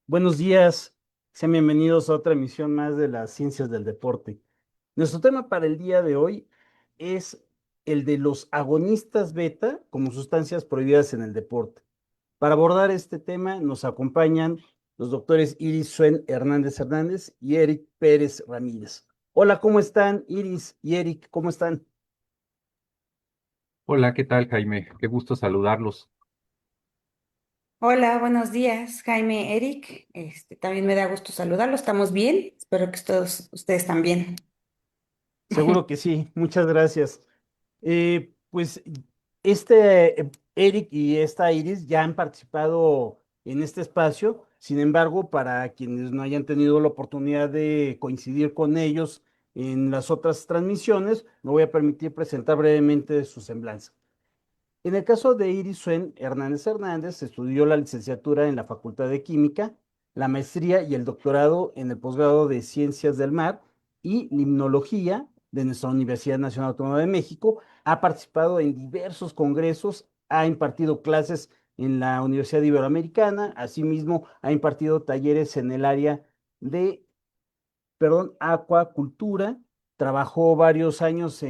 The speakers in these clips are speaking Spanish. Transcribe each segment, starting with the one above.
Buenos días, sean bienvenidos a otra emisión más de las ciencias del deporte. Nuestro tema para el día de hoy es el de los agonistas beta como sustancias prohibidas en el deporte. Para abordar este tema nos acompañan los doctores Iris Suen Hernández Hernández y Eric Pérez Ramírez. Hola, ¿cómo están Iris y Eric? ¿Cómo están? Hola, ¿qué tal, Jaime? Qué gusto saludarlos. Hola, buenos días, Jaime, Eric. También me da gusto saludarlos. ¿Estamos bien? Espero que todos ustedes también. Seguro que sí, muchas gracias. Pues Eric y esta Iris ya han participado en este espacio. Sin embargo, para quienes no hayan tenido la oportunidad de coincidir con ellos en las otras transmisiones, me voy a permitir presentar brevemente su semblanza. En el caso de Iris Suen Hernández Hernández, estudió la licenciatura en la Facultad de Química, la maestría y el doctorado en el posgrado de Ciencias del Mar y Limnología de nuestra Universidad Nacional Autónoma de México. Ha participado en diversos congresos, ha impartido clases en la Universidad Iberoamericana, asimismo ha impartido talleres en el área de acuacultura. Trabajó varios años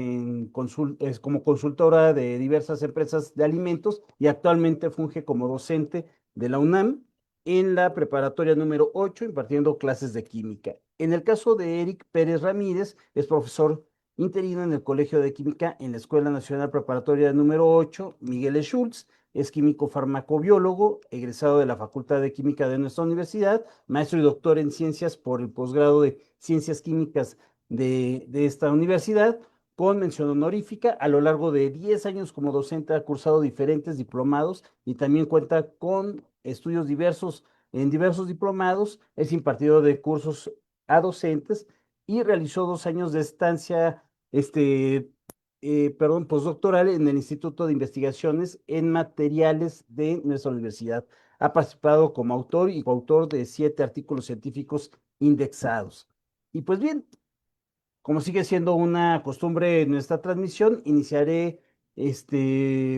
como consultora de diversas empresas de alimentos y actualmente funge como docente de la UNAM en la preparatoria número 8 impartiendo clases de química. En el caso de Eric Pérez Ramírez, es profesor interino en el Colegio de Química en la Escuela Nacional Preparatoria número 8 Miguel E. Schultz. Es químico farmacobiólogo, egresado de la Facultad de Química de nuestra universidad, maestro y doctor en ciencias por el posgrado de Ciencias Químicas de esta universidad, con mención honorífica. A lo largo de 10 años como docente ha cursado diferentes diplomados y también cuenta con estudios diversos en diversos diplomados. Es impartidor de cursos a docentes y realizó 2 años de estancia, postdoctoral en el Instituto de Investigaciones en Materiales de nuestra universidad. Ha participado como autor y coautor de 7 artículos científicos indexados. Y pues bien, como sigue siendo una costumbre en nuestra transmisión, iniciaré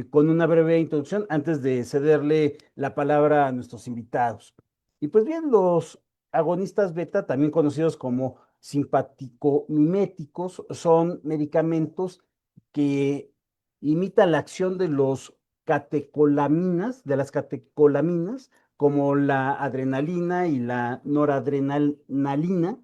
con una breve introducción antes de cederle la palabra a nuestros invitados. Y pues bien, los agonistas beta, también conocidos como simpático-miméticos, son medicamentos que imitan la acción de las catecolaminas, como la adrenalina y la noradrenalina,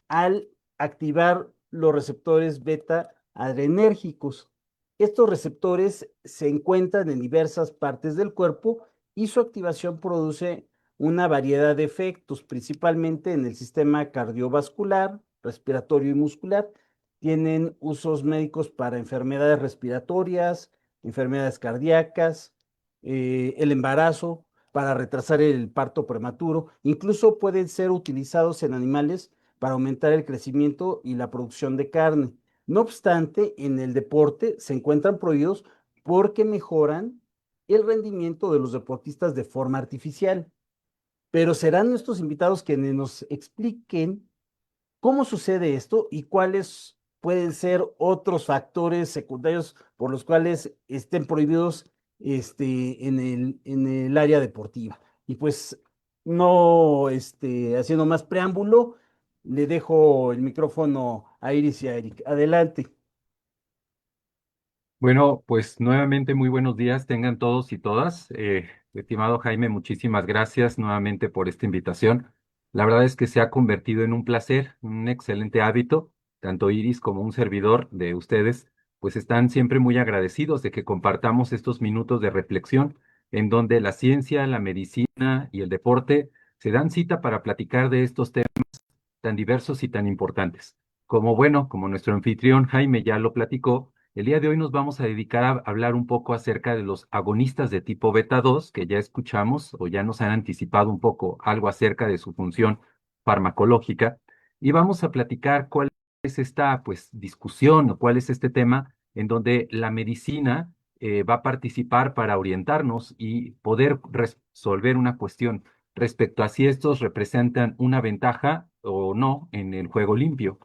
al activar los receptores beta adrenérgicos. Estos receptores se encuentran en diversas partes del cuerpo y su activación produce una variedad de efectos, principalmente en el sistema cardiovascular, respiratorio y muscular. Tienen usos médicos para enfermedades respiratorias, enfermedades cardíacas, el embarazo, para retrasar el parto prematuro. Incluso pueden ser utilizados en animales para aumentar el crecimiento y la producción de carne. No obstante, en el deporte se encuentran prohibidos porque mejoran el rendimiento de los deportistas de forma artificial. Pero serán nuestros invitados quienes nos expliquen cómo sucede esto y cuáles pueden ser otros factores secundarios por los cuales estén prohibidos en el área deportiva. Y pues no haciendo más preámbulo, le dejo el micrófono a Iris y a Eric. Adelante. Bueno, pues nuevamente muy buenos días tengan todos y todas. Estimado Jaime, muchísimas gracias nuevamente por esta invitación. La verdad es que se ha convertido en un placer, un excelente hábito. Tanto Iris como un servidor de ustedes, pues están siempre muy agradecidos de que compartamos estos minutos de reflexión en donde la ciencia, la medicina y el deporte se dan cita para platicar de estos temas tan diversos y tan importantes. Como nuestro anfitrión Jaime ya lo platicó, el día de hoy nos vamos a dedicar a hablar un poco acerca de los agonistas de tipo beta 2 que ya escuchamos o ya nos han anticipado un poco algo acerca de su función farmacológica, y vamos a platicar cuál es esta pues discusión o cuál es este tema en donde la medicina va a participar para orientarnos y poder resolver una cuestión respecto a si estos representan una ventaja o no en el juego limpio.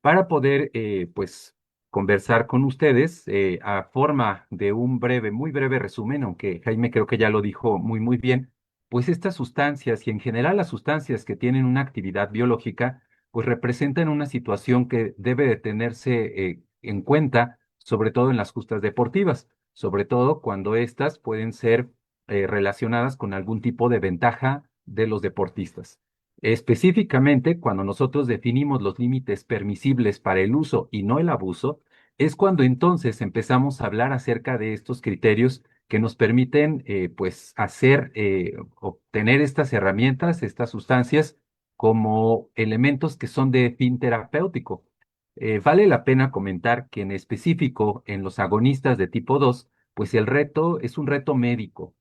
Para poder, pues, conversar con ustedes a forma de un breve, muy breve resumen, aunque Jaime creo que ya lo dijo muy, muy bien, pues estas sustancias y en general las sustancias que tienen una actividad biológica, pues representan una situación que debe de tenerse en cuenta, sobre todo en las justas deportivas, sobre todo cuando estas pueden ser relacionadas con algún tipo de ventaja de los deportistas. Específicamente, cuando nosotros definimos los límites permisibles para el uso y no el abuso, es cuando entonces empezamos a hablar acerca de estos criterios que nos permiten, pues, obtener estas herramientas, estas sustancias, como elementos que son de fin terapéutico. Vale la pena comentar que en específico en los agonistas de tipo 2, pues el reto es un reto médico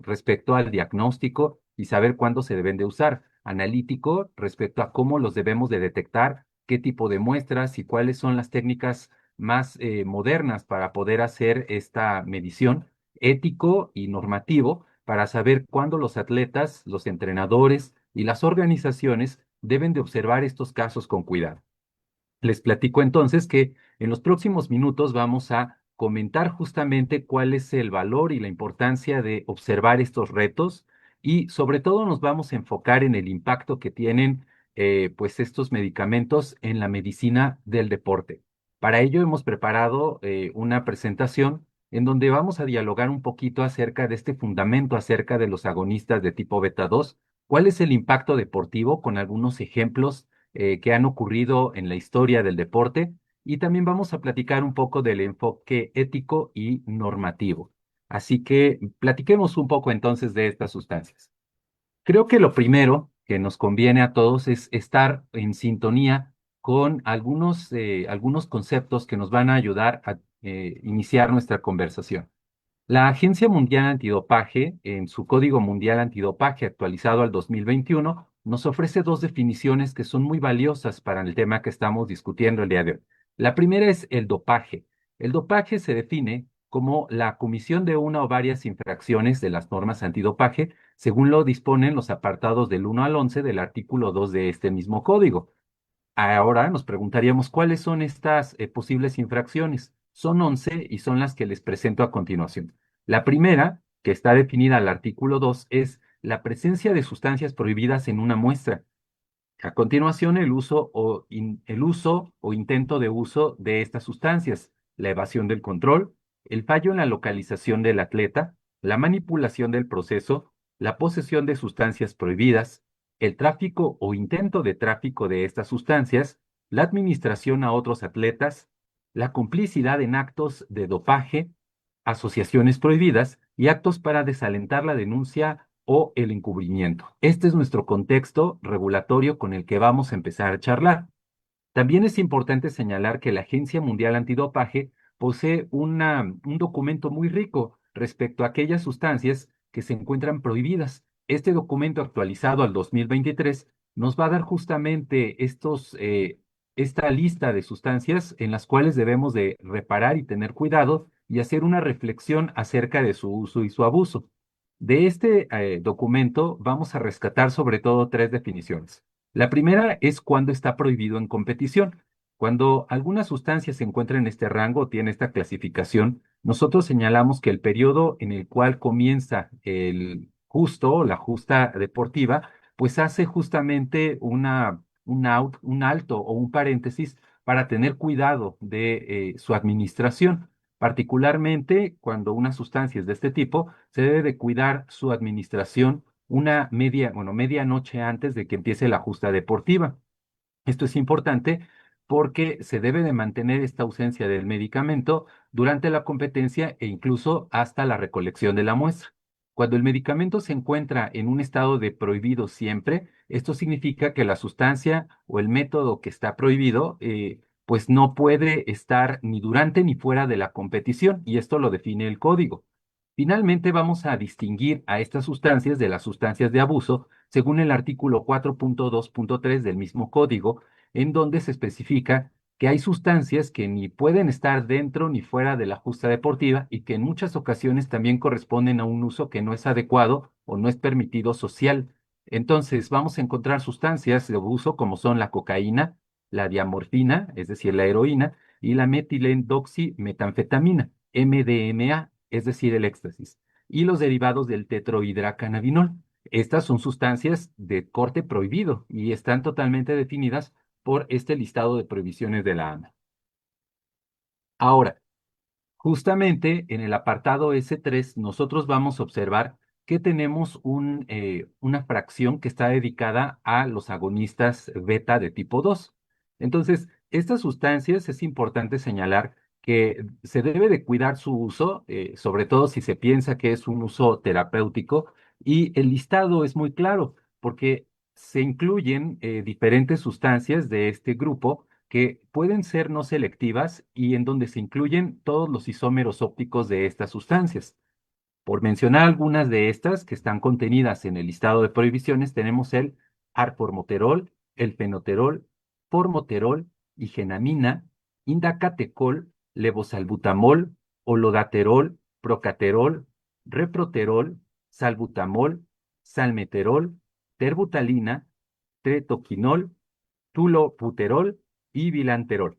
respecto al diagnóstico y saber cuándo se deben de usar, analítico respecto a cómo los debemos de detectar, qué tipo de muestras y cuáles son las técnicas más modernas para poder hacer esta medición, ético y normativo para saber cuándo los atletas, los entrenadores y las organizaciones deben de observar estos casos con cuidado. Les platico entonces que en los próximos minutos vamos a comentar justamente cuál es el valor y la importancia de observar estos retos y sobre todo nos vamos a enfocar en el impacto que tienen pues estos medicamentos en la medicina del deporte. Para ello hemos preparado una presentación en donde vamos a dialogar un poquito acerca de este fundamento, acerca de los agonistas de tipo beta 2, cuál es el impacto deportivo con algunos ejemplos que han ocurrido en la historia del deporte y también vamos a platicar un poco del enfoque ético y normativo. Así que platiquemos un poco entonces de estas sustancias. Creo que lo primero que nos conviene a todos es estar en sintonía con algunos conceptos que nos van a ayudar a iniciar nuestra conversación. La Agencia Mundial Antidopaje, en su Código Mundial Antidopaje actualizado al 2021, nos ofrece dos definiciones que son muy valiosas para el tema que estamos discutiendo el día de hoy. La primera es el dopaje. El dopaje se define como la comisión de una o varias infracciones de las normas antidopaje, según lo disponen los apartados del 1 al 11 del artículo 2 de este mismo código. Ahora nos preguntaríamos cuáles son estas posibles infracciones. Son 11 y son las que les presento a continuación. La primera, que está definida al artículo 2, es la presencia de sustancias prohibidas en una muestra. A continuación, el uso o intento de uso de estas sustancias, la evasión del control, el fallo en la localización del atleta, la manipulación del proceso, la posesión de sustancias prohibidas, el tráfico o intento de tráfico de estas sustancias, la administración a otros atletas, la complicidad en actos de dopaje, asociaciones prohibidas y actos para desalentar la denuncia o el encubrimiento. Este es nuestro contexto regulatorio con el que vamos a empezar a charlar. También es importante señalar que la Agencia Mundial Antidopaje posee un documento muy rico respecto a aquellas sustancias que se encuentran prohibidas. Este documento actualizado al 2023 nos va a dar justamente esta lista de sustancias en las cuales debemos de reparar y tener cuidado y hacer una reflexión acerca de su uso y su abuso. De este documento vamos a rescatar sobre todo tres definiciones. La primera es cuando está prohibido en competición. Cuando alguna sustancia se encuentra en este rango o tiene esta clasificación, nosotros señalamos que el periodo en el cual comienza el justo o la justa deportiva, pues hace justamente un alto o un paréntesis para tener cuidado de su administración. Particularmente cuando una sustancia es de este tipo, se debe de cuidar su administración media noche antes de que empiece la justa deportiva. Esto es importante porque se debe de mantener esta ausencia del medicamento durante la competencia e incluso hasta la recolección de la muestra. Cuando el medicamento se encuentra en un estado de prohibido siempre, esto significa que la sustancia o el método que está prohibido, pues no puede estar ni durante ni fuera de la competición, y esto lo define el código. Finalmente, vamos a distinguir a estas sustancias de las sustancias de abuso según el artículo 4.2.3 del mismo código, en donde se especifica que hay sustancias que ni pueden estar dentro ni fuera de la justa deportiva y que en muchas ocasiones también corresponden a un uso que no es adecuado o no es permitido social. Entonces, vamos a encontrar sustancias de abuso como son la cocaína, la diamorfina, es decir, la heroína, y la metilendoximetanfetamina, MDMA, es decir, el éxtasis. y los derivados del tetrohidrocannabinol. Estas son sustancias de corte prohibido y están totalmente definidas por este listado de prohibiciones de la AMA. Ahora, justamente en el apartado S3, nosotros vamos a observar que tenemos una fracción que está dedicada a los agonistas beta de tipo 2. Entonces, estas sustancias es importante señalar que se debe de cuidar su uso, sobre todo si se piensa que es un uso terapéutico, y el listado es muy claro, porque se incluyen diferentes sustancias de este grupo que pueden ser no selectivas y en donde se incluyen todos los isómeros ópticos de estas sustancias. Por mencionar algunas de estas que están contenidas en el listado de prohibiciones, tenemos el arformoterol, el fenoterol, formoterol, igenamina, indacatecol, levosalbutamol, olodaterol, procaterol, reproterol, salbutamol, salmeterol, terbutalina, tretoquinol, tuloputerol y bilanterol.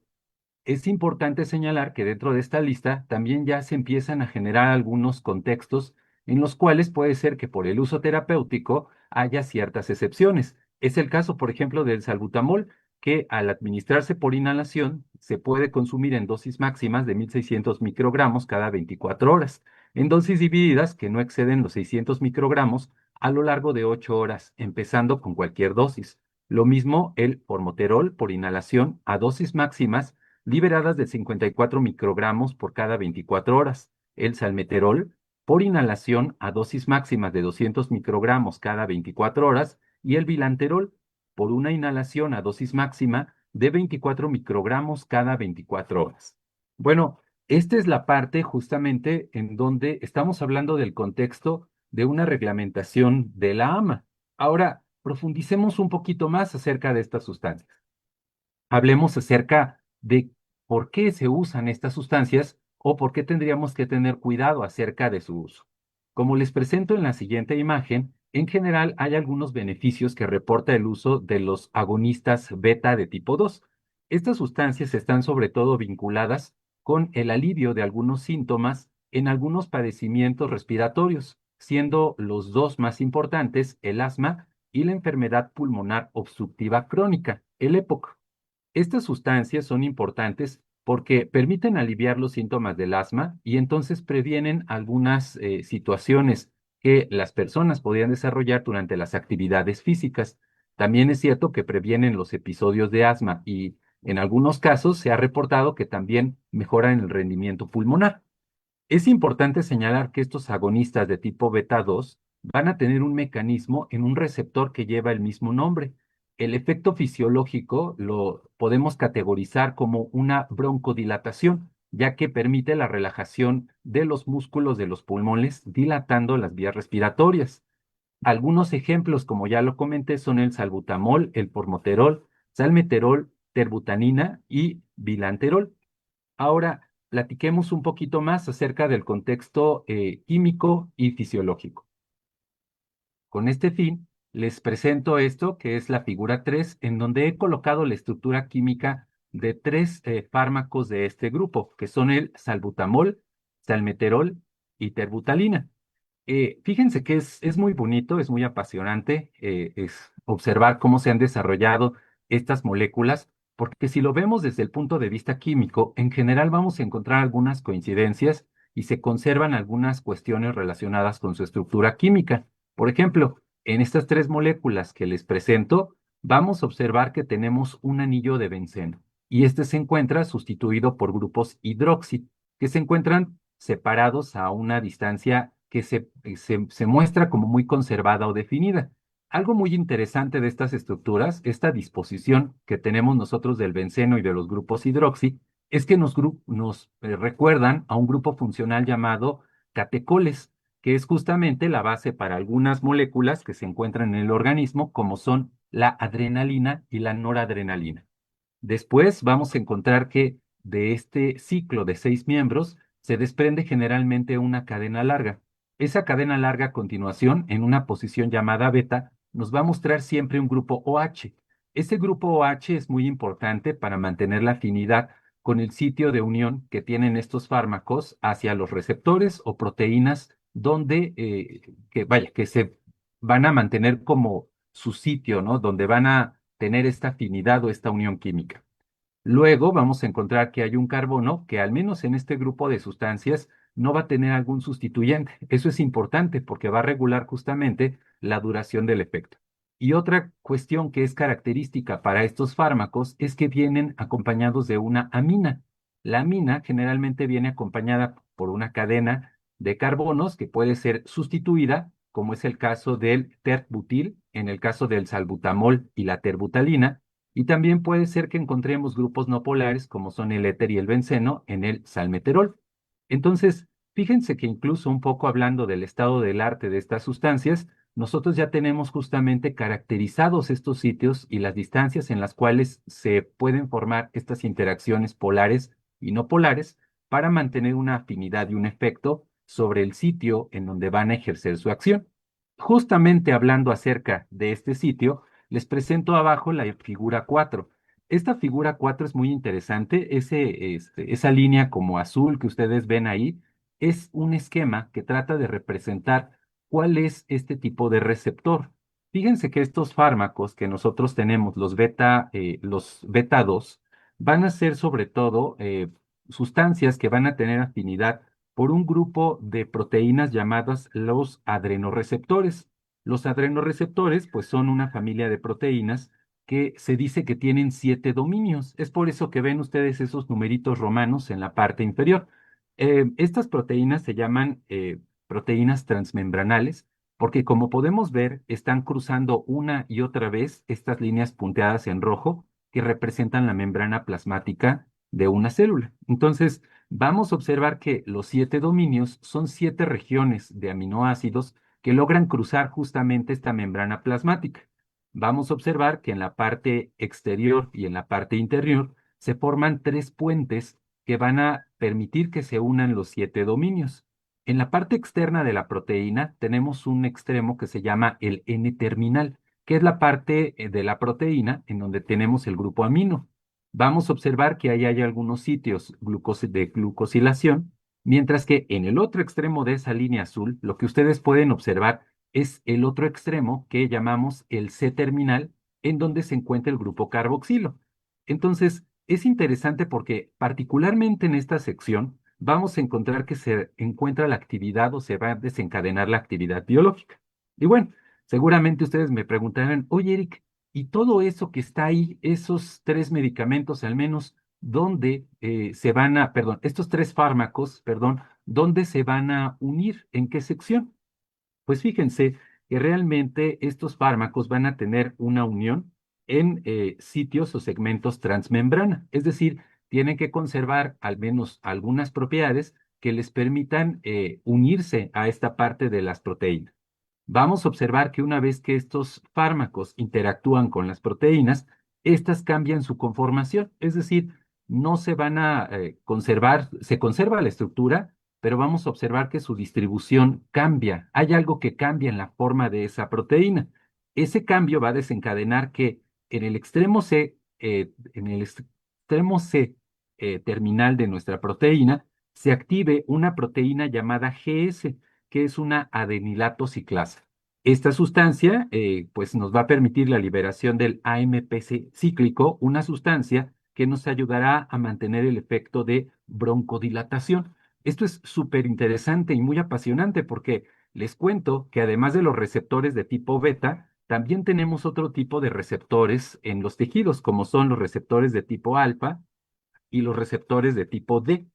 Es importante señalar que dentro de esta lista también ya se empiezan a generar algunos contextos en los cuales puede ser que por el uso terapéutico haya ciertas excepciones. Es el caso, por ejemplo, del salbutamol, que al administrarse por inhalación se puede consumir en dosis máximas de 1.600 microgramos cada 24 horas, en dosis divididas que no exceden los 600 microgramos a lo largo de 8 horas, empezando con cualquier dosis. Lo mismo el formoterol por inhalación a dosis máximas liberadas de 54 microgramos por cada 24 horas. El salmeterol por inhalación a dosis máximas de 200 microgramos cada 24 horas y el bilanterol por una inhalación a dosis máxima de 24 microgramos cada 24 horas. Bueno, esta es la parte justamente en donde estamos hablando del contexto de una reglamentación de la AMA. Ahora, profundicemos un poquito más acerca de estas sustancias. Hablemos acerca de por qué se usan estas sustancias o por qué tendríamos que tener cuidado acerca de su uso. Como les presento en la siguiente imagen, en general hay algunos beneficios que reporta el uso de los agonistas beta de tipo 2. Estas sustancias están sobre todo vinculadas con el alivio de algunos síntomas en algunos padecimientos respiratorios, siendo los dos más importantes el asma y la enfermedad pulmonar obstructiva crónica, el EPOC. Estas sustancias son importantes porque permiten aliviar los síntomas del asma y entonces previenen algunas situaciones que las personas podrían desarrollar durante las actividades físicas. También es cierto que previenen los episodios de asma y en algunos casos se ha reportado que también mejoran el rendimiento pulmonar. Es importante señalar que estos agonistas de tipo beta 2 van a tener un mecanismo en un receptor que lleva el mismo nombre. El efecto fisiológico lo podemos categorizar como una broncodilatación, ya que permite la relajación de los músculos de los pulmones, dilatando las vías respiratorias. Algunos ejemplos, como ya lo comenté, son el salbutamol, el formoterol, salmeterol, terbutanina y bilanterol. Ahora, platiquemos un poquito más acerca del contexto químico y fisiológico. Con este fin, les presento esto, que es la figura 3, en donde he colocado la estructura química de tres fármacos de este grupo, que son el salbutamol, salmeterol y terbutalina. Fíjense que es muy bonito, es muy apasionante es observar cómo se han desarrollado estas moléculas, porque si lo vemos desde el punto de vista químico, en general vamos a encontrar algunas coincidencias y se conservan algunas cuestiones relacionadas con su estructura química. Por ejemplo, en estas tres moléculas que les presento, vamos a observar que tenemos un anillo de benceno y este se encuentra sustituido por grupos hidroxi, que se encuentran separados a una distancia que se muestra como muy conservada o definida. Algo muy interesante de estas estructuras, esta disposición que tenemos nosotros del benceno y de los grupos hidroxi, es que nos recuerdan a un grupo funcional llamado catecoles, que es justamente la base para algunas moléculas que se encuentran en el organismo, como son la adrenalina y la noradrenalina. Después vamos a encontrar que de este ciclo de 6 miembros se desprende generalmente una cadena larga. Esa cadena larga a continuación, en una posición llamada beta, nos va a mostrar siempre un grupo OH. Ese grupo OH es muy importante para mantener la afinidad con el sitio de unión que tienen estos fármacos hacia los receptores o proteínas donde, que se van a mantener como su sitio, ¿no? Donde van a tener esta afinidad o esta unión química. Luego vamos a encontrar que hay un carbono que al menos en este grupo de sustancias no va a tener algún sustituyente. Eso es importante porque va a regular justamente la duración del efecto. Y otra cuestión que es característica para estos fármacos es que vienen acompañados de una amina. La amina generalmente viene acompañada por una cadena de carbonos que puede ser sustituida, como es el caso del tert-butil, en el caso del salbutamol y la terbutalina, y también puede ser que encontremos grupos no polares, como son el éter y el benceno, en el salmeterol. Entonces, fíjense que incluso un poco hablando del estado del arte de estas sustancias, nosotros ya tenemos justamente caracterizados estos sitios y las distancias en las cuales se pueden formar estas interacciones polares y no polares para mantener una afinidad y un efecto sobre el sitio en donde van a ejercer su acción. Justamente hablando acerca de este sitio, les presento abajo la figura 4. Esta figura 4 es muy interesante. Esa línea como azul que ustedes ven ahí es un esquema que trata de representar cuál es este tipo de receptor. Fíjense que estos fármacos que nosotros tenemos, los beta 2, van a ser sobre todo sustancias que van a tener afinidad por un grupo de proteínas llamadas los adrenoreceptores. Los adrenoreceptores, pues son una familia de proteínas que se dice que tienen 7 dominios. Es por eso que ven ustedes esos numeritos romanos en la parte inferior. Estas proteínas se llaman proteínas transmembranales porque como podemos ver, están cruzando una y otra vez estas líneas punteadas en rojo que representan la membrana plasmática de una célula. Entonces, vamos a observar que los 7 dominios son 7 regiones de aminoácidos que logran cruzar justamente esta membrana plasmática. Vamos a observar que en la parte exterior y en la parte interior se forman 3 puentes que van a permitir que se unan los 7 dominios. En la parte externa de la proteína tenemos un extremo que se llama el N-terminal, que es la parte de la proteína en donde tenemos el grupo amino. Vamos a observar que ahí hay algunos sitios de glucosilación, mientras que en el otro extremo de esa línea azul, lo que ustedes pueden observar es el otro extremo que llamamos el C-terminal, en donde se encuentra el grupo carboxilo. Entonces, es interesante porque particularmente en esta sección vamos a encontrar que se encuentra la actividad o se va a desencadenar la actividad biológica. Y bueno, seguramente ustedes me preguntarán, oye, Eric, y todo eso que está ahí, esos 3 medicamentos al menos, ¿dónde estos 3 fármacos, perdón, ¿dónde se van a unir? ¿En qué sección? Pues fíjense que realmente estos fármacos van a tener una unión en sitios o segmentos transmembrana, es decir, tienen que conservar al menos algunas propiedades que les permitan unirse a esta parte de las proteínas. Vamos a observar que una vez que estos fármacos interactúan con las proteínas, estas cambian su conformación, es decir, no se van a conservar, se conserva la estructura, pero vamos a observar que su distribución cambia. Hay algo que cambia en la forma de esa proteína. Ese cambio va a desencadenar que en el extremo C terminal de nuestra proteína, se active una proteína llamada GS, que es una adenilato ciclasa. Esta sustancia, pues nos va a permitir la liberación del AMPC cíclico, una sustancia que nos ayudará a mantener el efecto de broncodilatación. Esto es súper interesante y muy apasionante porque les cuento que además de los receptores de tipo beta, también tenemos otro tipo de receptores en los tejidos, como son los receptores de tipo alfa y los receptores de tipo D.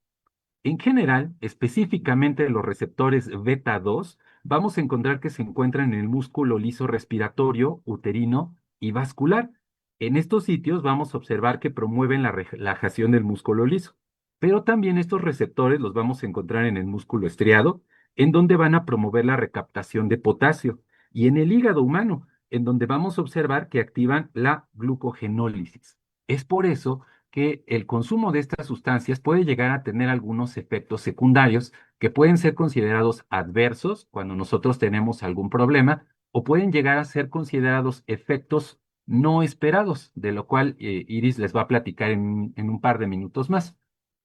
En general, específicamente los receptores beta 2, vamos a encontrar que se encuentran en el músculo liso respiratorio, uterino y vascular. En estos sitios vamos a observar que promueven la relajación del músculo liso, pero también estos receptores los vamos a encontrar en el músculo estriado, en donde van a promover la recaptación de potasio, y en el hígado humano, en donde vamos a observar que activan la glucogenólisis. Es por eso que el consumo de estas sustancias puede llegar a tener algunos efectos secundarios que pueden ser considerados adversos cuando nosotros tenemos algún problema o pueden llegar a ser considerados efectos no esperados, de lo cual Iris les va a platicar en un par de minutos más.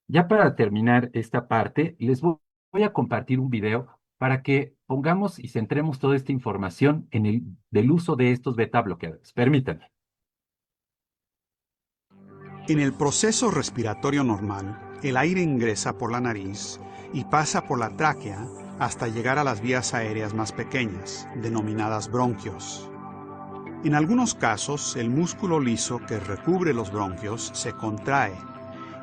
Ya para terminar esta parte, voy a compartir un video para que pongamos y centremos toda esta información en el del uso de estos beta bloqueadores. Permítanme. En el proceso respiratorio normal, el aire ingresa por la nariz y pasa por la tráquea hasta llegar a las vías aéreas más pequeñas, denominadas bronquios. En algunos casos, el músculo liso que recubre los bronquios se contrae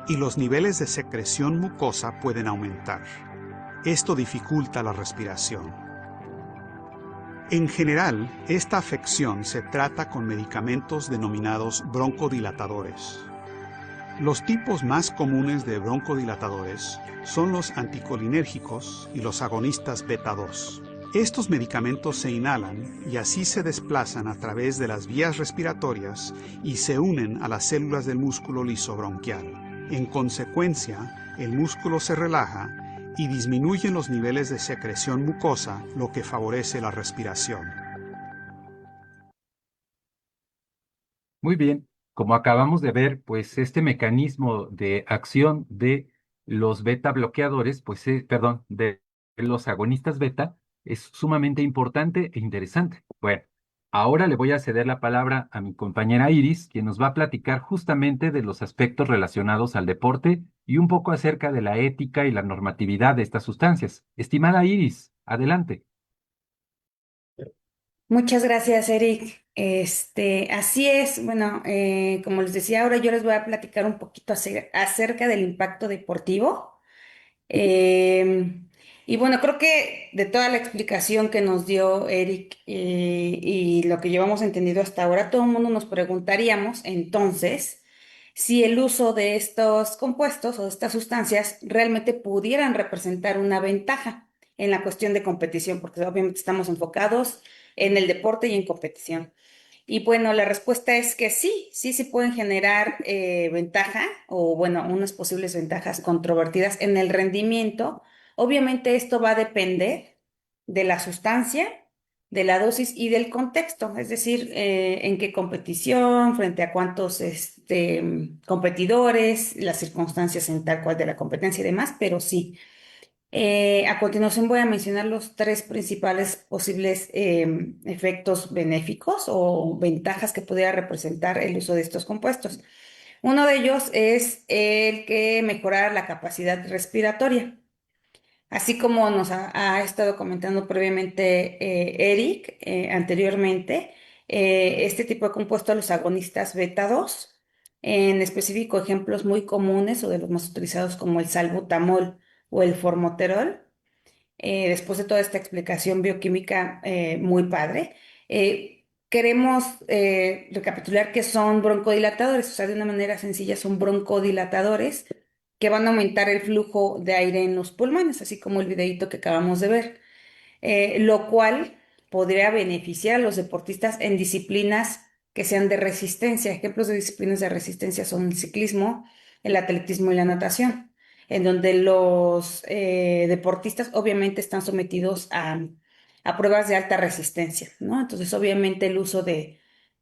y los niveles de secreción mucosa pueden aumentar. Esto dificulta la respiración. En general, esta afección se trata con medicamentos denominados broncodilatadores. Los tipos más comunes de broncodilatadores son los anticolinérgicos y los agonistas beta 2. Estos medicamentos se inhalan y así se desplazan a través de las vías respiratorias y se unen a las células del músculo liso bronquial. En consecuencia, el músculo se relaja y disminuyen los niveles de secreción mucosa, lo que favorece la respiración. Muy bien, como acabamos de ver, pues este mecanismo de acción de los beta bloqueadores, pues, perdón, de los agonistas beta, es sumamente importante e interesante. Bueno, ahora le voy a ceder la palabra a mi compañera Iris, quien nos va a platicar justamente de los aspectos relacionados al deporte y un poco acerca de la ética y la normatividad de estas sustancias. Estimada Iris, adelante. Muchas gracias, Eric. Así es. Bueno, como les decía, ahora yo les voy a platicar un poquito acerca del impacto deportivo. Y bueno, creo que de toda la explicación que nos dio Eric y lo que llevamos entendido hasta ahora, todo el mundo nos preguntaríamos entonces si el uso de estos compuestos o de estas sustancias realmente pudieran representar una ventaja en la cuestión de competición, porque obviamente estamos enfocados en el deporte y en competición. Y bueno, la respuesta es que sí, sí pueden generar ventaja o bueno, unas posibles ventajas controvertidas en el rendimiento. Obviamente esto va a depender de la sustancia, de la dosis y del contexto, es decir, en qué competición, frente a cuántos competidores, las circunstancias en tal cual de la competencia y demás, pero sí. A continuación voy a mencionar los tres principales posibles efectos benéficos o ventajas que pudiera representar el uso de estos compuestos. Uno de ellos es el que mejora la capacidad respiratoria. Así como nos ha estado comentando previamente Eric anteriormente, este tipo de compuestos, los agonistas beta 2, en específico ejemplos muy comunes o de los más utilizados como el salbutamol o el formoterol, después de toda esta explicación bioquímica muy padre, queremos recapitular que son broncodilatadores, o sea, de una manera sencilla son broncodilatadores que van a aumentar el flujo de aire en los pulmones, así como el videíto que acabamos de ver, lo cual podría beneficiar a los deportistas en disciplinas que sean de resistencia. Ejemplos de disciplinas de resistencia son el ciclismo, el atletismo y la natación, en donde los deportistas obviamente están sometidos a pruebas de alta resistencia, ¿no? Entonces, obviamente el uso de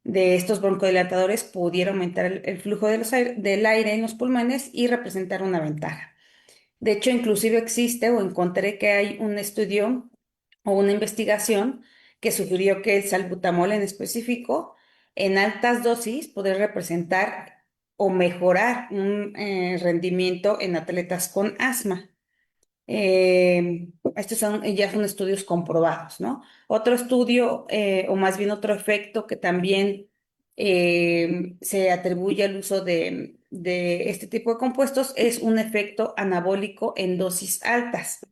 estos broncodilatadores pudiera aumentar el flujo de del aire en los pulmones y representar una ventaja. De hecho, inclusive existe o encontré que hay un estudio o una investigación que sugirió que el salbutamol en específico, en altas dosis, podría representar o mejorar un rendimiento en atletas con asma. Estos ya son estudios comprobados, ¿no? Otro estudio, o más bien otro efecto que también se atribuye al uso de este tipo de compuestos es un efecto anabólico en dosis altas.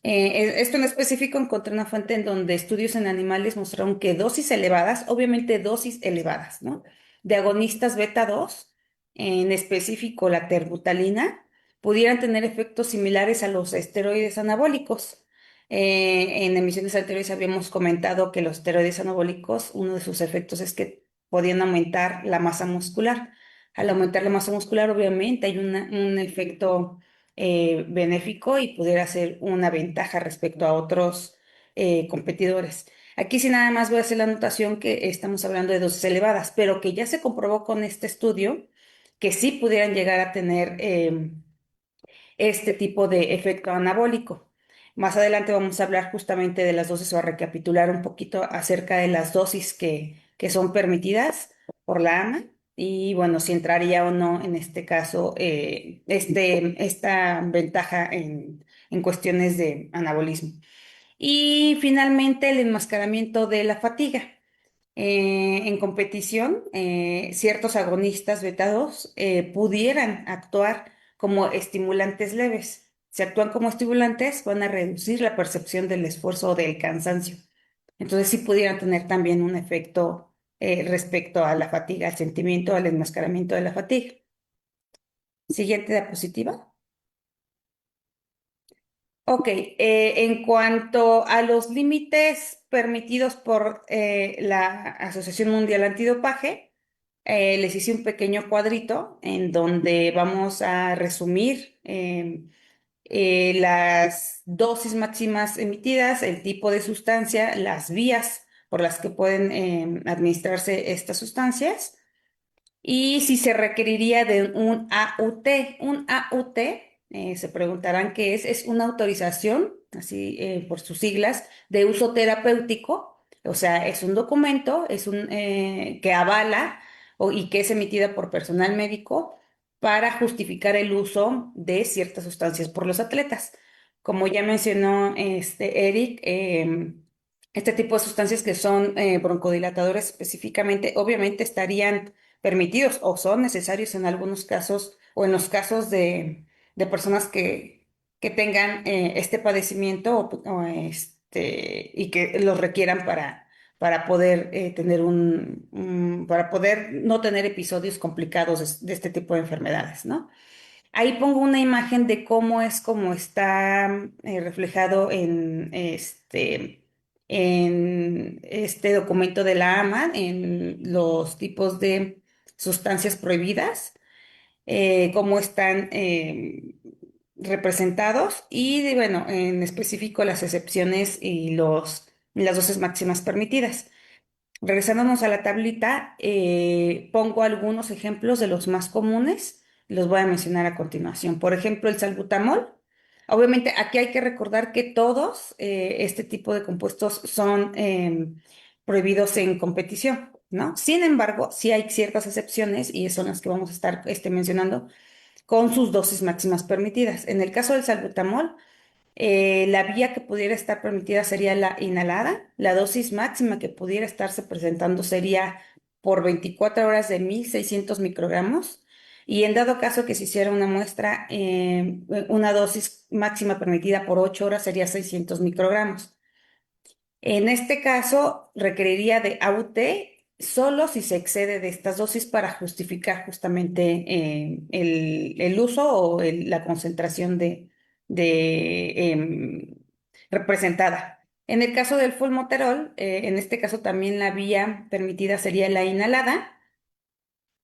Esto en específico encontré una fuente en donde estudios en animales mostraron que dosis elevadas, obviamente dosis elevadas, ¿no? De agonistas beta 2, en específico la terbutalina, pudieran tener efectos similares a los esteroides anabólicos. En emisiones anteriores habíamos comentado que los esteroides anabólicos, uno de sus efectos es que podían aumentar la masa muscular. Al aumentar la masa muscular, obviamente hay un efecto benéfico y pudiera ser una ventaja respecto a otros competidores. Aquí sí nada más voy a hacer la anotación que estamos hablando de dosis elevadas, pero que ya se comprobó con este estudio que sí pudieran llegar a tener este tipo de efecto anabólico. Más adelante vamos a hablar justamente de las dosis o a recapitular un poquito acerca de las dosis que son permitidas por la AMA y bueno, si entraría o no en este caso esta ventaja en cuestiones de anabolismo. Y finalmente el enmascaramiento de la fatiga. En competición, ciertos agonistas beta-2 pudieran actuar como estimulantes leves. Si actúan como estimulantes, van a reducir la percepción del esfuerzo o del cansancio. Entonces, sí pudieran tener también un efecto respecto a la fatiga, al sentimiento, al enmascaramiento de la fatiga. Siguiente diapositiva. Ok, en cuanto a los límites permitidos por la Asociación Mundial Antidopaje, les hice un pequeño cuadrito en donde vamos a resumir las dosis máximas emitidas, el tipo de sustancia, las vías por las que pueden administrarse estas sustancias y si se requeriría de un AUT. Un AUT, se preguntarán qué es una autorización, así por sus siglas, de uso terapéutico. O sea, es un documento, que avala y que es emitida por personal médico para justificar el uso de ciertas sustancias por los atletas. Como ya mencionó Eric, este tipo de sustancias que son broncodilatadores específicamente, obviamente estarían permitidos o son necesarios en algunos casos o en los casos de personas que tengan este padecimiento y que los requieran para poder para poder no tener episodios complicados de este tipo de enfermedades, ¿no? Ahí pongo una imagen de cómo está reflejado en este documento de la AMA, en los tipos de sustancias prohibidas, cómo están representados y, bueno, en específico las excepciones y las dosis máximas permitidas. Regresándonos a la tablita, pongo algunos ejemplos de los más comunes, los voy a mencionar a continuación. Por ejemplo, el salbutamol. Obviamente, aquí hay que recordar que todos este tipo de compuestos son prohibidos en competición, ¿no? Sin embargo, sí hay ciertas excepciones y son las que vamos a estar mencionando con sus dosis máximas permitidas. En el caso del salbutamol, la vía que pudiera estar permitida sería la inhalada. La dosis máxima que pudiera estarse presentando sería por 24 horas de 1.600 microgramos. Y en dado caso que se hiciera una muestra, una dosis máxima permitida por 8 horas sería 600 microgramos. En este caso, requeriría de AUT solo si se excede de estas dosis para justificar justamente el uso o la concentración de representada. En el caso del fulmoterol, en este caso también la vía permitida sería la inhalada.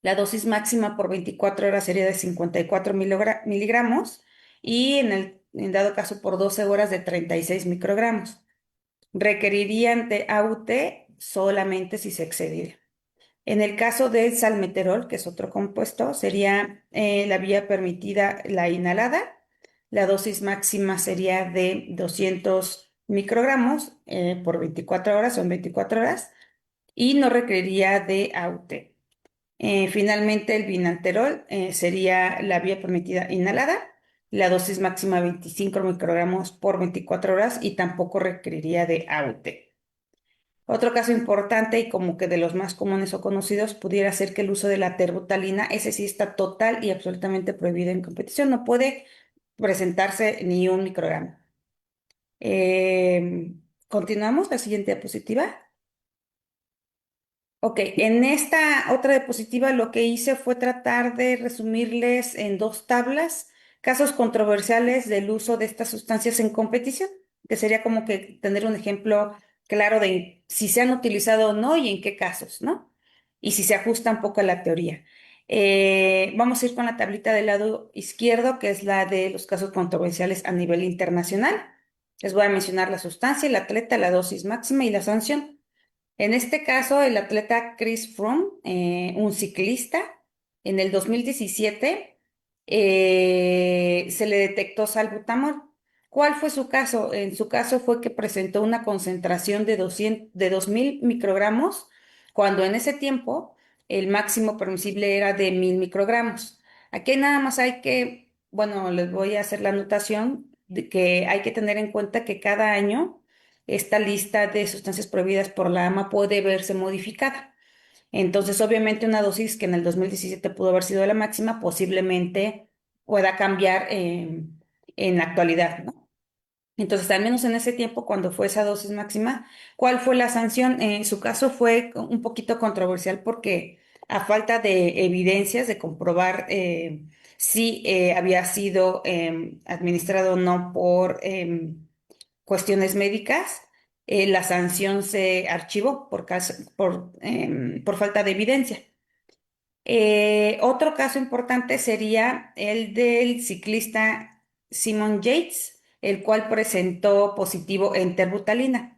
La dosis máxima por 24 horas sería de 54 miligramos y en dado caso por 12 horas de 36 microgramos. Requerirían de AUT solamente si se excediera. En el caso del salmeterol, que es otro compuesto, sería la vía permitida la inhalada. La dosis máxima sería de 200 microgramos por 24 horas, son 24 horas, y no requeriría de AUT. Finalmente, el binalterol sería la vía permitida inhalada, la dosis máxima 25 microgramos por 24 horas y tampoco requeriría de AUT. Otro caso importante y como que de los más comunes o conocidos pudiera ser que el uso de la terbutalina, ese sí está total y absolutamente prohibido en competición, no puede presentarse ni un microgramo. Continuamos, la siguiente diapositiva. Ok, en esta otra diapositiva lo que hice fue tratar de resumirles en dos tablas casos controversiales del uso de estas sustancias en competición, que sería como que tener un ejemplo claro de si se han utilizado o no y en qué casos, ¿no? Y si se ajusta un poco a la teoría. Vamos a ir con la tablita del lado izquierdo, que es la de los casos controversiales a nivel internacional. Les voy a mencionar la sustancia, el atleta, la dosis máxima y la sanción. En este caso, el atleta Chris Froome, un ciclista, en el 2017 se le detectó salbutamol. ¿Cuál fue su caso? En su caso fue que presentó una concentración de 2000 microgramos, cuando en ese tiempo el máximo permisible era de 1000 microgramos. Aquí nada más hay que, bueno, les voy a hacer la anotación de que hay que tener en cuenta que cada año esta lista de sustancias prohibidas por la AMA puede verse modificada. Entonces, obviamente, una dosis que en el 2017 pudo haber sido la máxima, posiblemente pueda cambiar en la actualidad, ¿no? Entonces, al menos en ese tiempo, cuando fue esa dosis máxima, ¿cuál fue la sanción? En su caso fue un poquito controversial porque a falta de evidencias de comprobar si había sido administrado o no por cuestiones médicas, la sanción se archivó por falta de evidencia. Otro caso importante sería el del ciclista Simon Yates, el cual presentó positivo en terbutalina.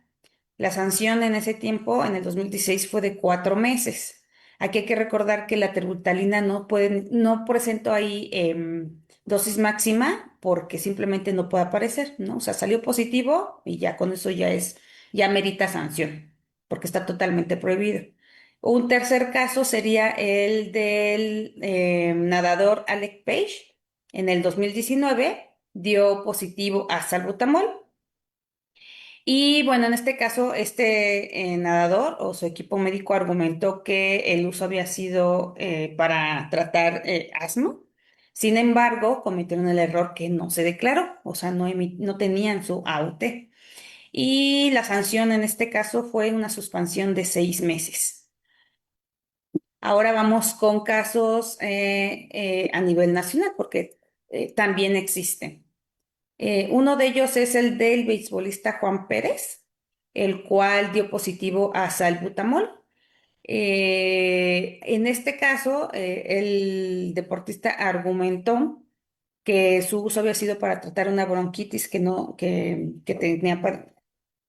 La sanción en ese tiempo, en el 2016, fue de 4 meses. Aquí hay que recordar que la terbutalina no presentó ahí dosis máxima porque simplemente no puede aparecer, ¿no? O sea, salió positivo y ya con eso ya merita sanción, porque está totalmente prohibido. Un tercer caso sería el del nadador Alec Page. En el 2019 dio positivo a salbutamol. Y bueno, en este caso, este nadador o su equipo médico argumentó que el uso había sido para tratar asma. Sin embargo, cometieron el error que no se declaró, o sea, no tenían su AUT. Y la sanción en este caso fue una suspensión de 6 meses. Ahora vamos con casos a nivel nacional, porque también existen. Uno de ellos es el del beisbolista Juan Pérez, el cual dio positivo a salbutamol. En este caso, el deportista argumentó que su uso había sido para tratar una bronquitis que tenía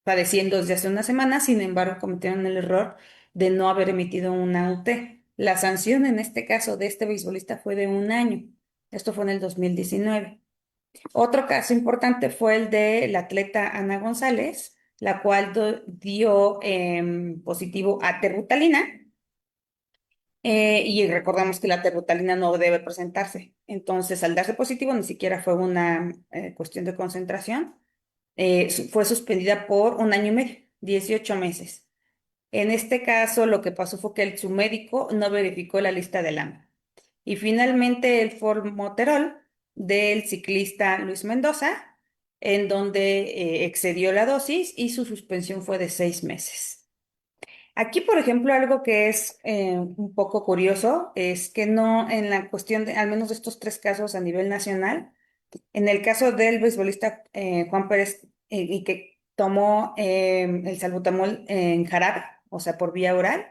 padeciendo desde hace una semana. Sin embargo, cometieron el error de no haber emitido una UT. La sanción en este caso de este beisbolista fue de 1 año. Esto fue en el 2019. Otro caso importante fue el de la atleta Ana González, la cual dio positivo a terbutalina. Y recordamos que la terbutalina no debe presentarse. Entonces, al darse positivo, ni siquiera fue una cuestión de concentración. Fue suspendida por 1 año y medio, 18 meses. En este caso, lo que pasó fue que su médico no verificó la lista del AMA. Y finalmente el formoterol del ciclista Luis Mendoza, en donde excedió la dosis y su suspensión fue de 6 meses. Aquí, por ejemplo, algo que es un poco curioso es que no en la cuestión de, al menos de estos 3 casos a nivel nacional, en el caso del beisbolista Juan Pérez y que tomó el salbutamol en jarabe, o sea, por vía oral,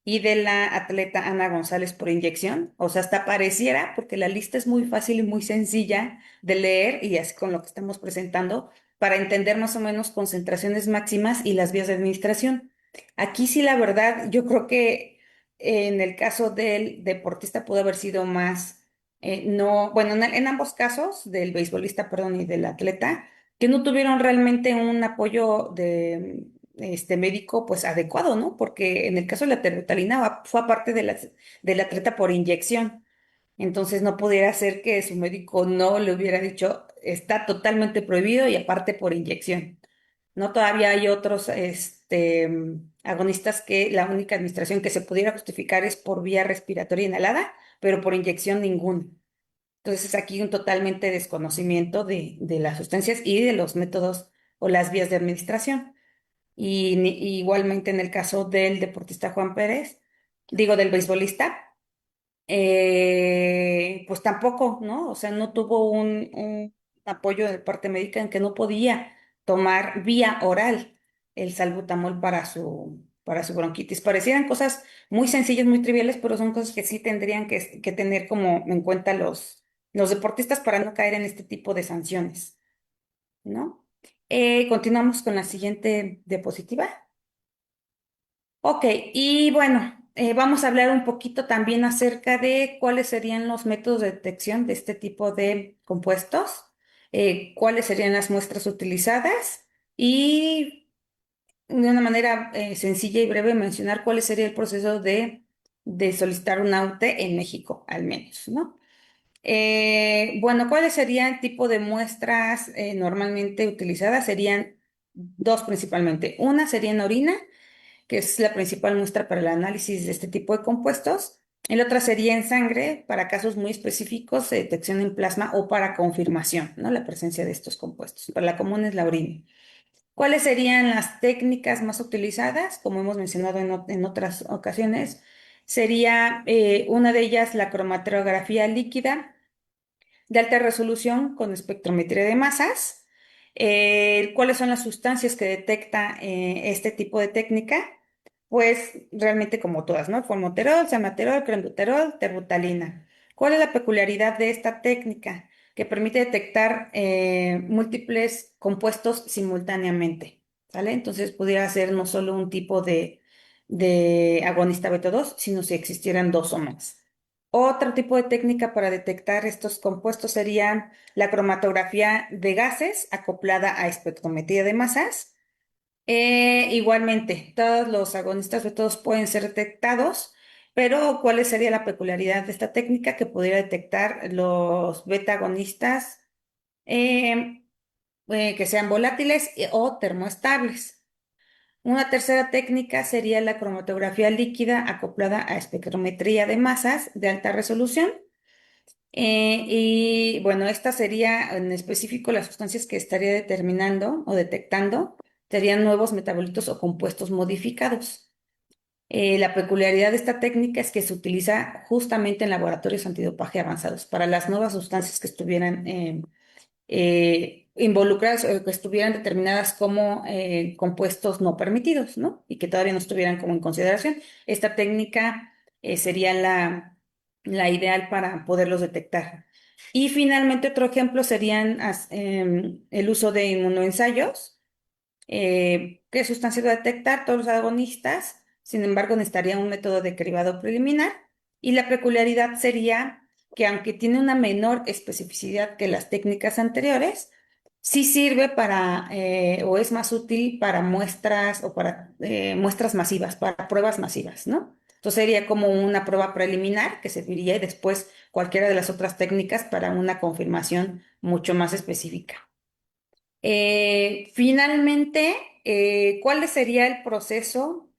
y de la atleta Ana González por inyección, o sea, hasta pareciera, porque la lista es muy fácil y muy sencilla de leer, y así con lo que estamos presentando, para entender más o menos concentraciones máximas y las vías de administración. Aquí sí, la verdad, yo creo que en el caso del deportista pudo haber sido más no, bueno, en ambos casos, del beisbolista, perdón, y del atleta, que no tuvieron realmente un apoyo de este médico pues adecuado, ¿no? Porque en el caso de la terbutalina fue aparte del atleta por inyección. Entonces no pudiera ser que su médico no le hubiera dicho, está totalmente prohibido y aparte por inyección. No, todavía hay otros agonistas que la única administración que se pudiera justificar es por vía respiratoria inhalada, pero por inyección ninguna. Entonces, aquí un totalmente desconocimiento de las sustancias y de los métodos o las vías de administración. Y igualmente en el caso del deportista Juan Pérez, digo del beisbolista, pues tampoco, ¿no? O sea, no tuvo un apoyo de parte médica en que no podía tomar vía oral el salbutamol para su bronquitis. Parecieran cosas muy sencillas, muy triviales, pero son cosas que sí tendrían que tener como en cuenta los deportistas para no caer en este tipo de sanciones, ¿no? Continuamos con la siguiente diapositiva. Ok, y bueno, vamos a hablar un poquito también acerca de cuáles serían los métodos de detección de este tipo de compuestos. cuáles serían las muestras utilizadas y de una manera sencilla y breve mencionar cuál sería el proceso de solicitar un AUTE en México, al menos, ¿no? Bueno, ¿cuáles serían el tipo de muestras normalmente utilizadas? Serían dos principalmente. Una sería en orina, que es la principal muestra para el análisis de este tipo de compuestos. Y la otra sería en sangre, para casos muy específicos de detección en plasma o para confirmación, ¿no? La presencia de estos compuestos. Para la común es la orina. ¿Cuáles serían las técnicas más utilizadas? Como hemos mencionado en otras ocasiones, sería una de ellas la cromatografía líquida de alta resolución con espectrometría de masas. ¿Cuáles son las sustancias que detecta este tipo de técnica? Pues realmente como todas, ¿no? Formoterol, salmeterol, clenbuterol, terbutalina. ¿Cuál es la peculiaridad de esta técnica? Que permite detectar múltiples compuestos simultáneamente, ¿sale? Entonces pudiera ser no solo un tipo de agonista beta 2, sino si existieran dos o más. Otro tipo de técnica para detectar estos compuestos sería la cromatografía de gases acoplada a espectrometría de masas. Igualmente, todos los agonistas todos pueden ser detectados, pero ¿cuál sería la peculiaridad de esta técnica? Que pudiera detectar los beta agonistas eh, que sean volátiles o termoestables. Una tercera técnica sería la cromatografía líquida acoplada a espectrometría de masas de alta resolución. Y bueno, esta sería en específico las sustancias que estaría determinando o detectando serían nuevos metabolitos o compuestos modificados. La peculiaridad de esta técnica es que se utiliza justamente en laboratorios antidopaje avanzados para las nuevas sustancias que estuvieran involucradas o que estuvieran determinadas como compuestos no permitidos, ¿no? Y que todavía no estuvieran como en consideración. Esta técnica sería la ideal para poderlos detectar. Y finalmente otro ejemplo serían el uso de inmunoensayos. ¿Qué sustancias va a detectar? Todos los agonistas. Sin embargo, necesitaría un método de cribado preliminar. Y la peculiaridad sería que aunque tiene una menor especificidad que las técnicas anteriores, sí sirve para o es más útil para muestras o para muestras masivas, para pruebas masivas, ¿no? Entonces sería como una prueba preliminar que serviría y después cualquiera de las otras técnicas para una confirmación mucho más específica. Finalmente, ¿cuál sería el proceso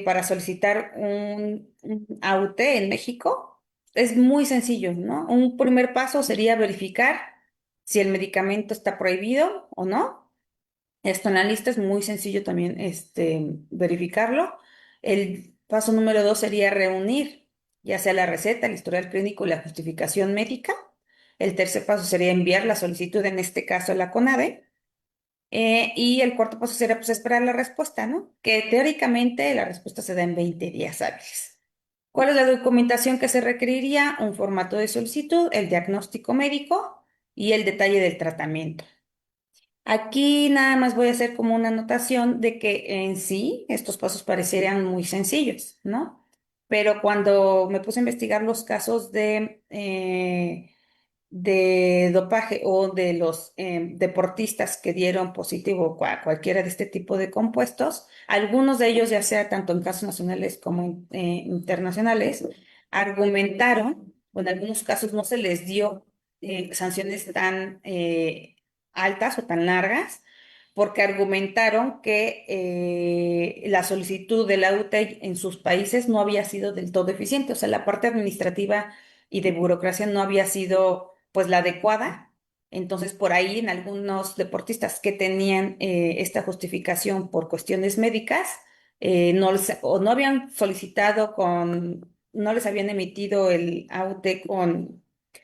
para solicitar un AUT en México? Es muy sencillo, ¿no? Un primer paso sería verificar si el medicamento está prohibido o no. Esto en la lista es muy sencillo también verificarlo. El paso número 2 sería reunir ya sea la receta, el historial clínico y la justificación médica. El tercer paso sería enviar la solicitud, en este caso a la CONADE. Y el cuarto paso sería pues esperar la respuesta, ¿no? Que teóricamente la respuesta se da en 20 días hábiles. ¿Cuál es la documentación que se requeriría? Un formato de solicitud, el diagnóstico médico y el detalle del tratamiento. Aquí nada más voy a hacer como una anotación de que en sí estos pasos parecerían muy sencillos, ¿no? Pero cuando me puse a investigar los casos de dopaje o de los deportistas que dieron positivo a cualquiera de este tipo de compuestos, algunos de ellos, ya sea tanto en casos nacionales como internacionales, argumentaron, o en algunos casos no se les dio sanciones tan altas o tan largas, porque argumentaron que la solicitud de la UTE en sus países no había sido del todo eficiente, o sea, la parte administrativa y de burocracia no había sido pues la adecuada. Entonces, por ahí en algunos deportistas que tenían esta justificación por cuestiones médicas, o no habían solicitado no les habían emitido el AUT con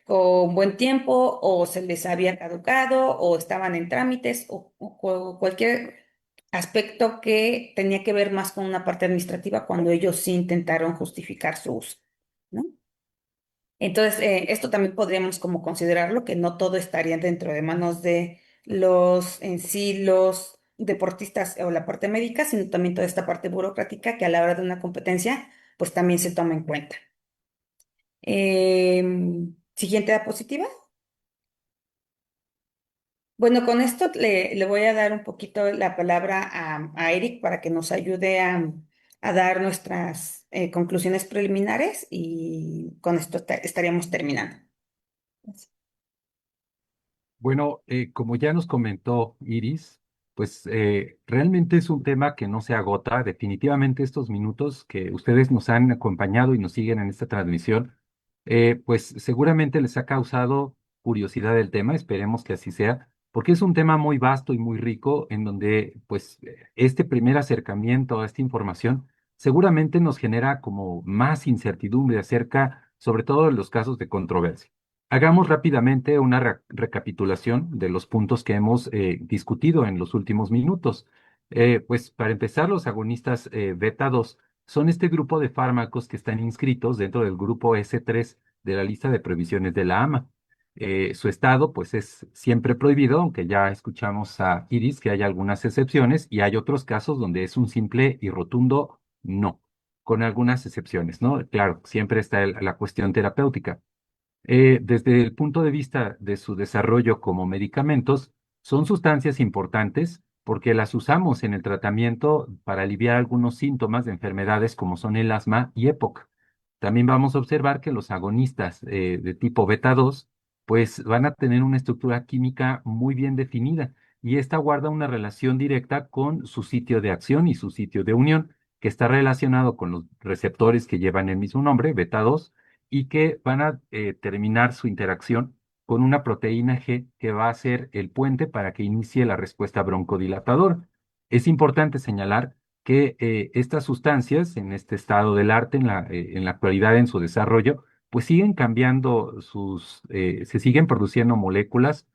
buen tiempo, o se les había caducado, o estaban en trámites, o cualquier aspecto que tenía que ver más con una parte administrativa cuando ellos sí intentaron justificar su uso, ¿no? Entonces, esto también podríamos como considerarlo, que no todo estaría dentro de manos de en sí, los deportistas o la parte médica, sino también toda esta parte burocrática que a la hora de una competencia, pues también se toma en cuenta. Siguiente diapositiva. Bueno, con esto le voy a dar un poquito la palabra a Eric para que nos ayude a dar nuestras conclusiones preliminares y con esto estaríamos terminando. Bueno, como ya nos comentó Iris, pues realmente es un tema que no se agota. Definitivamente estos minutos que ustedes nos han acompañado y nos siguen en esta transmisión, pues seguramente les ha causado curiosidad el tema, esperemos que así sea, porque es un tema muy vasto y muy rico en donde pues este primer acercamiento a esta información seguramente nos genera como más incertidumbre acerca, sobre todo de los casos de controversia. Hagamos rápidamente una recapitulación de los puntos que hemos discutido en los últimos minutos. Pues para empezar, los agonistas beta 2 son este grupo de fármacos que están inscritos dentro del grupo S3 de la lista de prohibiciones de la AMA. Su estado, pues, es siempre prohibido, aunque ya escuchamos a Iris que hay algunas excepciones y hay otros casos donde es un simple y rotundo no, con algunas excepciones, ¿no? Claro, siempre está la cuestión terapéutica. Desde el punto de vista de su desarrollo como medicamentos, son sustancias importantes porque las usamos en el tratamiento para aliviar algunos síntomas de enfermedades como son el asma y EPOC. También vamos a observar que los agonistas de tipo beta 2 pues van a tener una estructura química muy bien definida y esta guarda una relación directa con su sitio de acción y su sitio de unión, que está relacionado con los receptores que llevan el mismo nombre, beta 2 y que van a terminar su interacción con una proteína G que va a ser el puente para que inicie la respuesta broncodilatadora. Es importante señalar que estas sustancias, en este estado del arte, en la actualidad, en su desarrollo, pues siguen cambiando se siguen produciendo moléculas.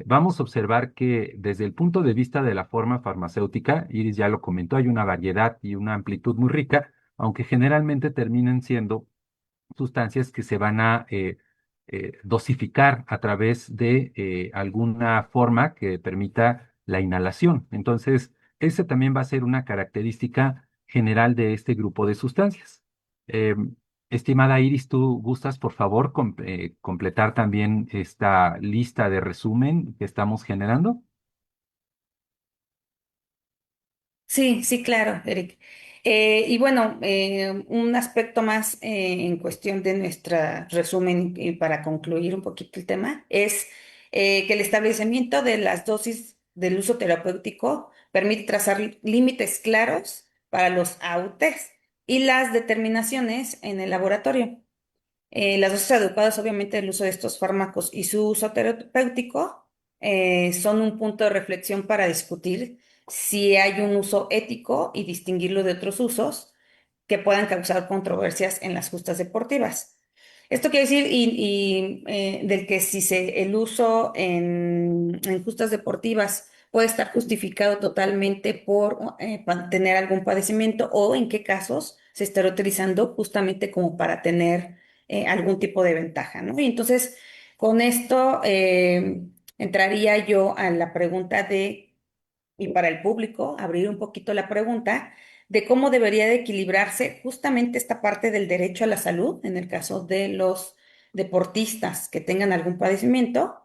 Vamos a observar que desde el punto de vista de la forma farmacéutica, Iris ya lo comentó, hay una variedad y una amplitud muy rica, aunque generalmente terminan siendo sustancias que se van a dosificar a través de alguna forma que permita la inhalación. Entonces, esa también va a ser una característica general de este grupo de sustancias. Eh, Estimada Iris, ¿tú gustas, por favor, completar también esta lista de resumen que estamos generando? Sí, sí, claro, Eric. Y bueno, un aspecto más en cuestión de nuestra resumen y para concluir un poquito el tema es que el establecimiento de las dosis del uso terapéutico permite trazar límites claros para los AUTs y las determinaciones en el laboratorio. Las dosis adecuadas, obviamente, del uso de estos fármacos y su uso terapéutico son un punto de reflexión para discutir si hay un uso ético y distinguirlo de otros usos que puedan causar controversias en las justas deportivas. Esto quiere decir del que si el uso en justas deportivas puede estar justificado totalmente por tener algún padecimiento o en qué casos se estará utilizando justamente como para tener algún tipo de ventaja, ¿no? Y entonces, con esto entraría yo a la pregunta y para el público, abrir un poquito la pregunta de cómo debería de equilibrarse justamente esta parte del derecho a la salud, en el caso de los deportistas que tengan algún padecimiento,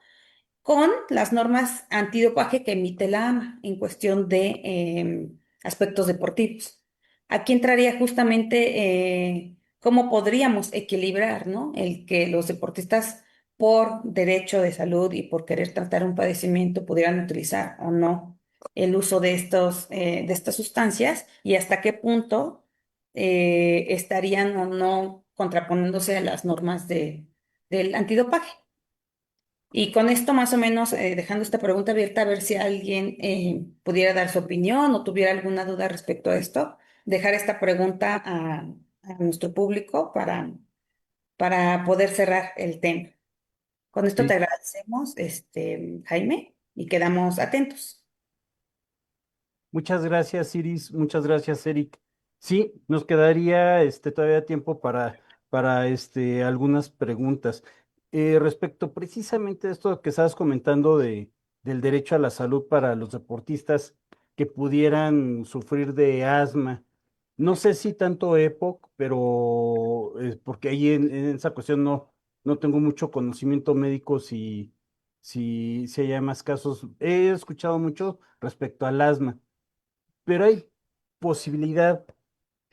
con las normas antidopaje que emite la AMA en cuestión de aspectos deportivos. Aquí entraría justamente cómo podríamos equilibrar, ¿no? El que los deportistas por derecho de salud y por querer tratar un padecimiento pudieran utilizar o no el uso de estas sustancias y hasta qué punto estarían o no contraponiéndose a las normas del antidopaje. Y con esto más o menos dejando esta pregunta abierta a ver si alguien pudiera dar su opinión o tuviera alguna duda respecto a esto, dejar esta pregunta a nuestro público para poder cerrar el tema. Con esto te Sí. agradecemos, Jaime, y quedamos atentos. Muchas gracias, Iris. Muchas gracias, Eric. Sí, nos quedaría todavía tiempo para algunas preguntas. Respecto precisamente a esto que estabas comentando del derecho a la salud para los deportistas que pudieran sufrir de asma. No sé si tanto EPOC, pero porque ahí en esa cuestión no tengo mucho conocimiento médico si haya más casos. He escuchado mucho respecto al asma, pero hay posibilidad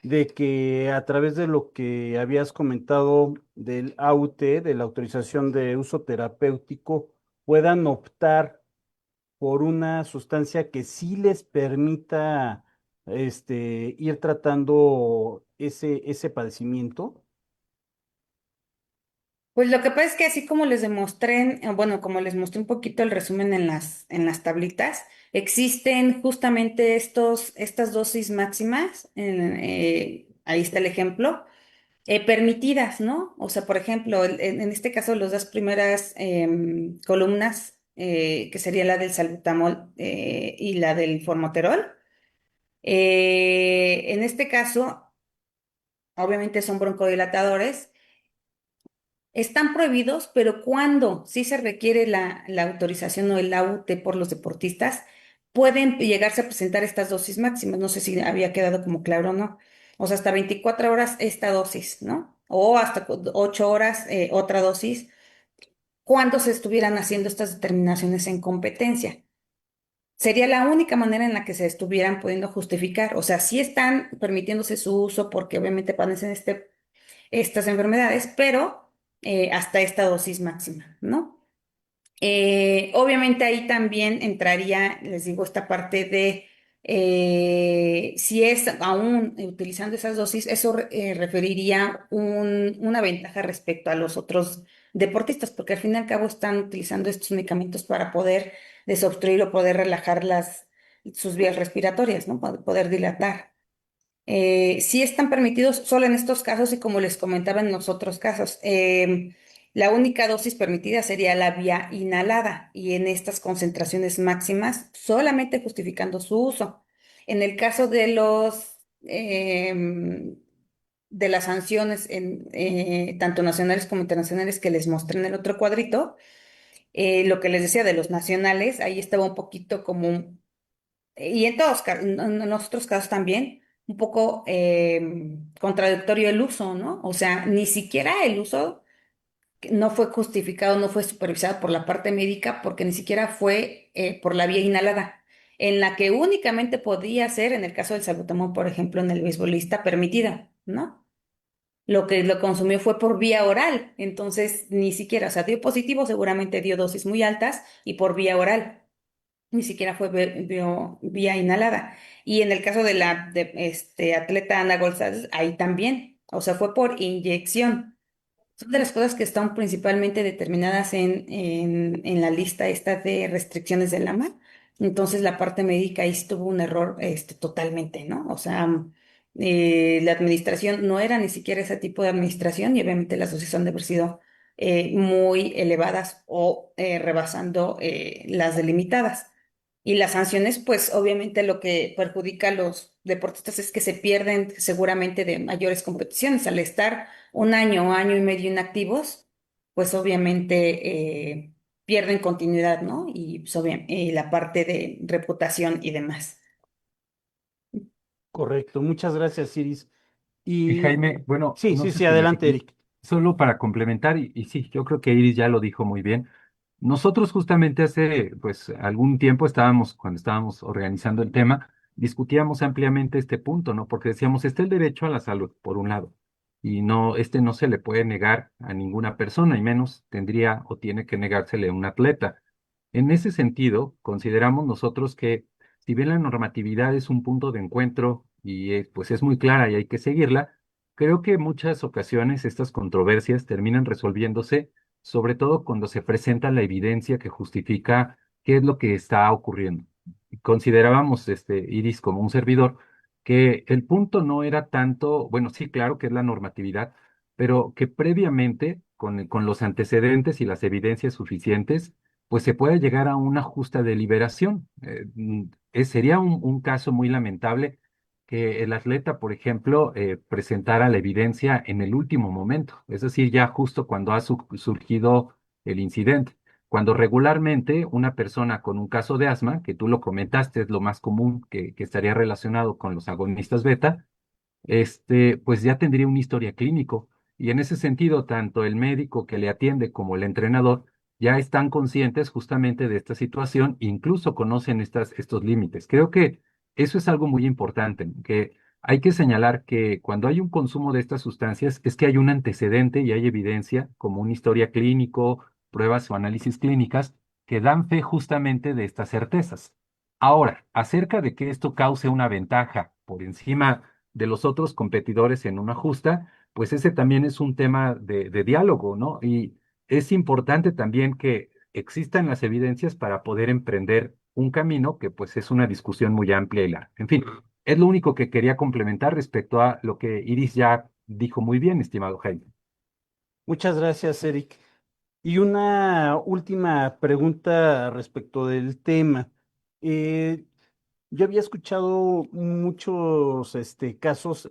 de que a través de lo que habías comentado del AUT, de la autorización de uso terapéutico, puedan optar por una sustancia que sí les permita ir tratando ese padecimiento. Pues lo que pasa es que así como les demostré, bueno, como les mostré un poquito el resumen en las tablitas, existen justamente estas dosis máximas, ahí está el ejemplo, permitidas, ¿no? O sea, por ejemplo, en este caso, las dos primeras columnas, que sería la del salbutamol y la del formoterol, en este caso, obviamente son broncodilatadores. Están prohibidos, pero cuando sí se requiere la autorización o el AUT por los deportistas, pueden llegarse a presentar estas dosis máximas. No sé si había quedado como claro o no. O sea, hasta 24 horas esta dosis, ¿no? O hasta 8 horas otra dosis, cuando se estuvieran haciendo estas determinaciones en competencia. Sería la única manera en la que se estuvieran pudiendo justificar. O sea, sí están permitiéndose su uso porque obviamente padecen estas enfermedades, pero hasta esta dosis máxima, ¿no? Obviamente ahí también entraría, les digo, esta parte de si es aún utilizando esas dosis, eso referiría una ventaja respecto a los otros deportistas, porque al fin y al cabo están utilizando estos medicamentos para poder desobstruir o poder relajar sus vías respiratorias, ¿no? Poder dilatar. Sí están permitidos solo en estos casos y como les comentaba en los otros casos. La única dosis permitida sería la vía inhalada y en estas concentraciones máximas solamente justificando su uso. En el caso de las sanciones tanto nacionales como internacionales que les mostré en el otro cuadrito, lo que les decía de los nacionales, ahí estaba un poquito como y en todos, en los otros casos también, un poco contradictorio el uso, ¿no? O sea, ni siquiera el uso no fue justificado, no fue supervisado por la parte médica, porque ni siquiera fue por la vía inhalada, en la que únicamente podía ser, en el caso del salbutamol, por ejemplo, en el beisbolista, permitida, ¿no? Lo que lo consumió fue por vía oral, entonces ni siquiera, o sea, dio positivo, seguramente dio dosis muy altas y por vía oral ni siquiera fue vía inhalada. Y en el caso de la atleta Ana González, ahí también, o sea, fue por inyección. Son de las cosas que están principalmente determinadas en la lista esta de restricciones del AMA. Entonces la parte médica ahí sí tuvo un error totalmente, ¿no? O sea, la administración no era ni siquiera ese tipo de administración y obviamente las dosis han de haber sido muy elevadas o rebasando las delimitadas. Y las sanciones, pues obviamente lo que perjudica a los deportistas es que se pierden seguramente de mayores competiciones al estar un año o año y medio inactivos, pues obviamente pierden continuidad, ¿no? Y pues, y la parte de reputación y demás. Correcto, muchas gracias, Iris. Y Y Jaime, bueno, sí, no sí, sé sí, si me adelante, Eric. solo para complementar, y sí, yo creo que Iris ya lo dijo muy bien. Nosotros justamente hace pues algún tiempo cuando estábamos organizando el tema, discutíamos ampliamente este punto, ¿no? Porque decíamos, está el derecho a la salud, por un lado, y no, no se le puede negar a ninguna persona, y menos tendría o tiene que negársele a un atleta. En ese sentido, consideramos nosotros que si bien la normatividad es un punto de encuentro y pues es muy clara y hay que seguirla, creo que en muchas ocasiones estas controversias terminan resolviéndose, sobre todo cuando se presenta la evidencia que justifica qué es lo que está ocurriendo. Considerábamos, Iris, como un servidor, que el punto no era tanto, bueno, sí, claro que es la normatividad, pero que previamente, con los antecedentes y las evidencias suficientes, pues se puede llegar a una justa deliberación. Sería un caso muy lamentable que el atleta, por ejemplo, presentara la evidencia en el último momento, es decir, ya justo cuando ha surgido el incidente. Cuando regularmente una persona con un caso de asma, que tú lo comentaste, es lo más común que estaría relacionado con los agonistas beta, pues ya tendría una historia clínico. Y en ese sentido, tanto el médico que le atiende como el entrenador ya están conscientes justamente de esta situación, incluso conocen estos límites. Creo que eso es algo muy importante, que hay que señalar que cuando hay un consumo de estas sustancias es que hay un antecedente y hay evidencia, como una historia clínico, pruebas o análisis clínicas, que dan fe justamente de estas certezas. Ahora, acerca de que esto cause una ventaja por encima de los otros competidores en una justa, pues ese también es un tema de diálogo, ¿no? Y es importante también que existan las evidencias para poder emprender un camino que pues es una discusión muy amplia y larga. En fin, es lo único que quería complementar respecto a lo que Iris ya dijo muy bien, estimado Jaime. Muchas gracias, Eric. Y una última pregunta respecto del tema. Eh, yo había escuchado muchos casos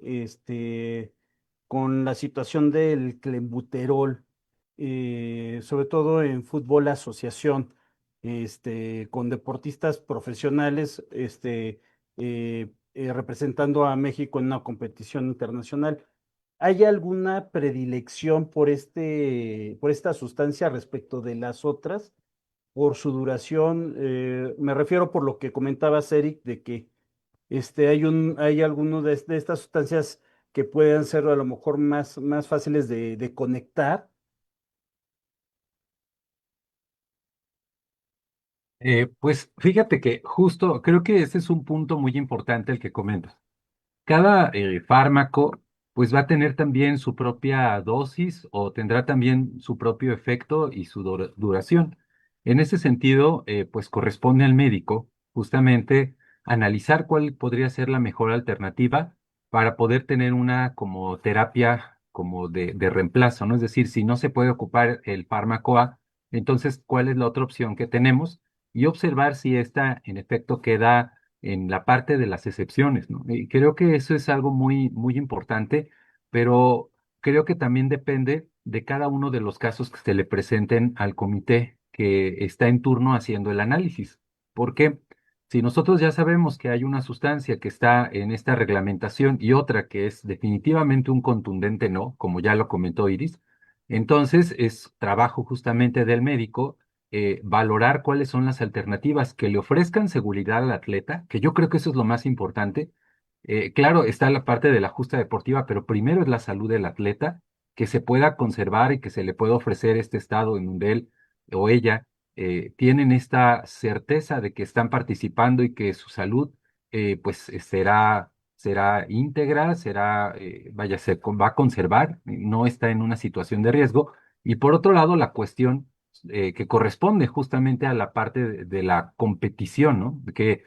con la situación del clenbuterol, sobre todo en fútbol asociación, con deportistas profesionales representando a México en una competición internacional. ¿Hay alguna predilección por esta sustancia respecto de las otras? Por su duración, me refiero por lo que comentabas, Eric, de que hay algunos de estas sustancias que pueden ser a lo mejor más fáciles de conectar. Pues fíjate que justo creo que ese es un punto muy importante el que comentas. Cada fármaco pues va a tener también su propia dosis o tendrá también su propio efecto y su duración. En ese sentido, pues corresponde al médico justamente analizar cuál podría ser la mejor alternativa para poder tener una como terapia como de reemplazo, ¿no? Es decir, si no se puede ocupar el fármaco A, entonces, ¿cuál es la otra opción que tenemos? Y observar si esta en efecto queda en la parte de las excepciones, ¿no? Y creo que eso es algo muy, muy importante, pero creo que también depende de cada uno de los casos que se le presenten al comité que está en turno haciendo el análisis. Porque si nosotros ya sabemos que hay una sustancia que está en esta reglamentación y otra que es definitivamente un contundente no, como ya lo comentó Iris, entonces es trabajo justamente del médico valorar cuáles son las alternativas que le ofrezcan seguridad al atleta, que yo creo que eso es lo más importante. Claro, está la parte de la justa deportiva, pero primero es la salud del atleta, que se pueda conservar y que se le pueda ofrecer este estado en donde él o ella tienen esta certeza de que están participando y que su salud pues será íntegra, va a conservar, no está en una situación de riesgo. Y por otro lado, la cuestión que corresponde justamente a la parte de la competición, ¿no? Que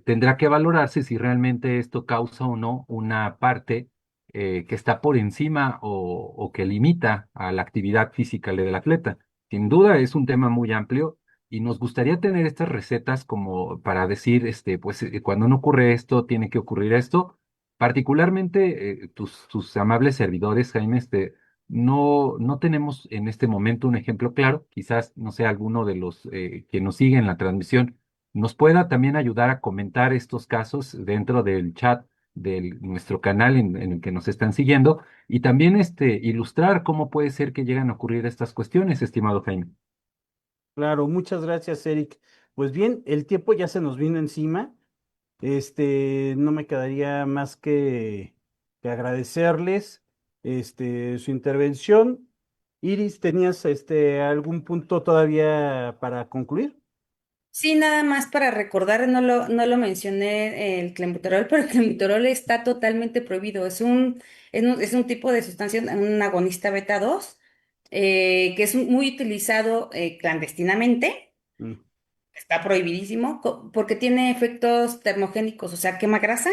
tendrá que valorarse si realmente esto causa o no una parte que está por encima o que limita a la actividad física del atleta. Sin duda es un tema muy amplio y nos gustaría tener estas recetas como para decir, pues cuando no ocurre esto, tiene que ocurrir esto. Particularmente tus amables servidores, Jaime, no tenemos en este momento un ejemplo claro. Quizás, no sé, alguno de los que nos siguen la transmisión nos pueda también ayudar a comentar estos casos dentro del chat de nuestro canal en el que nos están siguiendo y también ilustrar cómo puede ser que lleguen a ocurrir estas cuestiones, estimado Jaime. Claro, muchas gracias, Eric. Pues bien, el tiempo ya se nos vino encima. No me quedaría más que agradecerles su intervención. Iris, ¿tenías algún punto todavía para concluir? Sí, nada más para recordar, no lo mencioné el clenbuterol, pero el clenbuterol está totalmente prohibido. Es un tipo de sustancia, un agonista beta 2, que es muy utilizado clandestinamente. Mm, Está prohibidísimo porque tiene efectos termogénicos, o sea, quema grasa,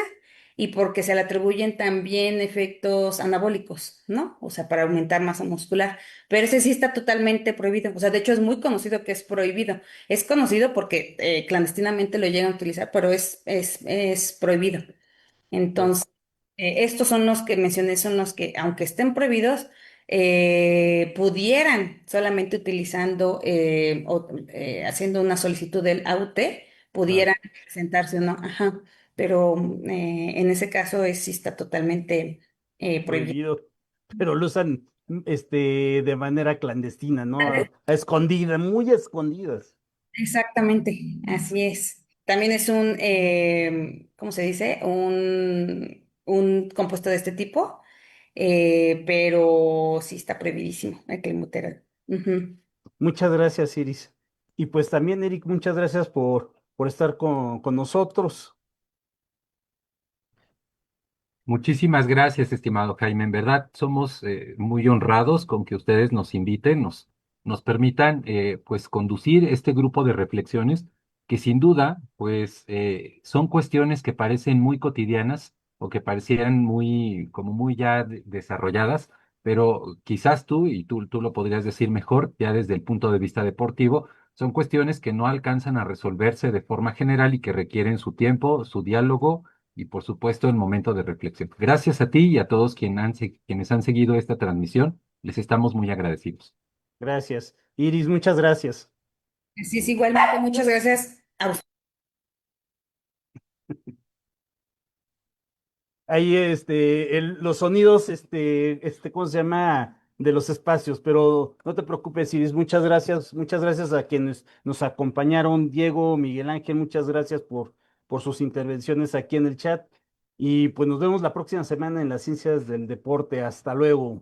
y porque se le atribuyen también efectos anabólicos, ¿no? O sea, para aumentar masa muscular. Pero ese sí está totalmente prohibido. O sea, de hecho es muy conocido que es prohibido. Es conocido porque clandestinamente lo llegan a utilizar, pero es prohibido. pues, Entonces, estos son los que mencioné, son los que, aunque estén prohibidos, pudieran, solamente utilizando haciendo una solicitud del AUT, claro, pudieran presentarse o no. Ajá. Pero en ese caso sí está totalmente prohibido. prohibido, pero lo usan de manera clandestina, ¿no? A escondida, muy escondidas. Exactamente, así es. También es un, ¿cómo se dice? Un compuesto de este tipo, pero sí está prohibidísimo el clenbuterol. Ujú. Muchas gracias, Iris. Y pues también, Eric, muchas gracias por estar con nosotros. Muchísimas gracias, estimado Jaime. En verdad, somos muy honrados con que ustedes nos inviten, nos permitan pues conducir este grupo de reflexiones que sin duda pues son cuestiones que parecen muy cotidianas o que parecieran muy como muy ya desarrolladas, pero quizás tú y tú lo podrías decir mejor ya desde el punto de vista deportivo, son cuestiones que no alcanzan a resolverse de forma general y que requieren su tiempo, su diálogo y por supuesto el momento de reflexión. Gracias a ti y a todos quienes han seguido esta transmisión. Les estamos muy agradecidos. Gracias. Iris, muchas gracias. Así es, igualmente, muchas gracias a usted. Ahí, los sonidos, ¿cómo se llama? De los espacios, pero no te preocupes, Iris, muchas gracias a quienes nos acompañaron, Diego, Miguel Ángel, muchas gracias por sus intervenciones aquí en el chat. Y pues nos vemos la próxima semana en las ciencias del deporte. Hasta luego.